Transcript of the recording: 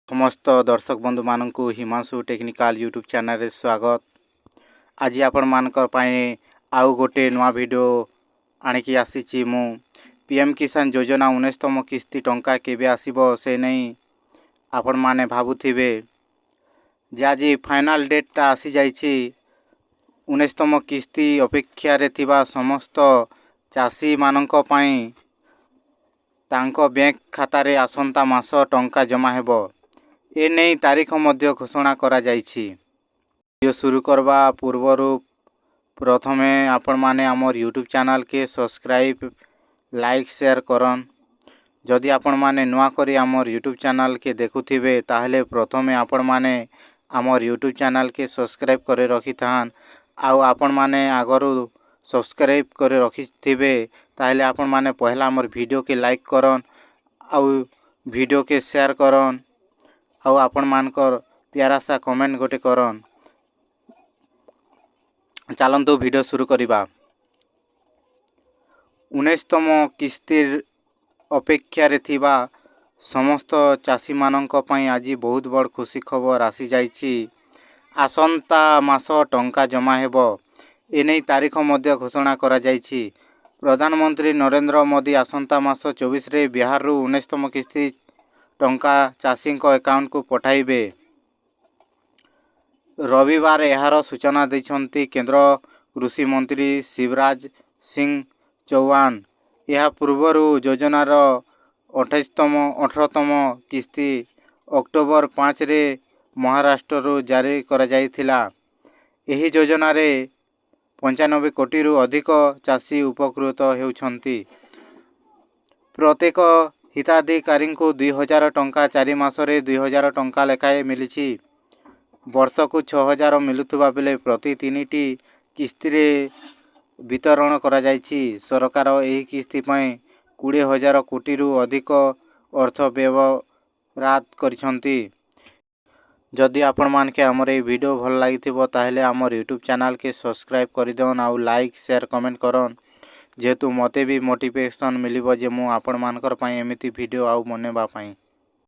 समस्त दर्शक बंधु मानक हिमांशु टेक्निकल यूट्यूब चैनल रे स्वागत। आज आपण मानकर पाए आउ गोटे नुआ वीडियो आणिकी आसीची मु पीएम किसान योजना 19तम किस्ती टंका केबे आसीबो से नहीं आपण माने भाबुथिबे जे आज फाइनल डेटटा आसी जाइछि। 19तम किस्ती अपेक्षा रे थिबा समस्त चाषी मानक पाए तांको बैंक खाता रे आसंता मास टंका जमा हेबो ए नहीं तारीख मध्य घोषणा करा जाइछि। वीडियो शुरू करबा पूर्वरु प्रथमे आपण माने हमर यूट्यूब चैनल के सब्सक्राइब लाइक शेयर करन। जदि आपण माने नुआ करी हमर यूट्यूब चैनल के देखुथिबे ताहले प्रथमे आपण माने हमर यूट्यूब चैनल के सब्सक्राइब करे रखि थान आउ आपण माने आगरु सब्सक्राइब करे रखिथिबे ताहले आपण माने पहला हमर वीडियो के लाइक करन आउ वीडियो के शेयर करन आउ आपण मानकर प्यारा सा कमेंट गोटे करन। चलंतु वीडियो शुरू करिबा। 19तम किस्तीर अपेक्षा रे थिबा समस्त चाषी मानक पई आज बहुत बड़ खुशी खबर आसी जाइछि। आसंता मास टंका जमा हेबो ए नै तारीख मध्य घोषणा करा जाइछि। प्रधानमंत्री नरेंद्र मोदी आसंता मास 24 रे बिहार रु 19तम किस्ती टंका चाषी को अकाउंट को पठाइबे। रविवार यार सूचना दैछंती केंद्र कृषि मंत्री शिवराज सिंह चौहान। यह पूर्वर योजनार 18तम किस्ती अक्टोबर 5 रे महाराष्ट्र रु जारी करा जाइथिला। एही योजना रे 95 कोटी रु अधिक चाषी उपकृत हेउछंती। प्रत्येक हिताधिकारी को 2000 टंका 4 मासरे 2000 टंका लेखाए मिलिछि। वर्ष को 6000 मिलुथुबा बेले प्रति 3टी किस्ती रे वितरण करा जाइछि। सरकार एही किस्ती पई 20000 कोटी रु अधिक अर्थ व्यवहार करिसंती। जदि आपण मान के हमर ए वीडियो भल लागिथिबो ताहले हमर यूट्यूब चैनल के सब्सक्राइब करि देन आउ लाइक शेयर कमेंट करन जेतु मते भी मोटिवेशन मिलिबो जे मु आपण मानकर पई एमिति वीडियो आउ बनेबा पई।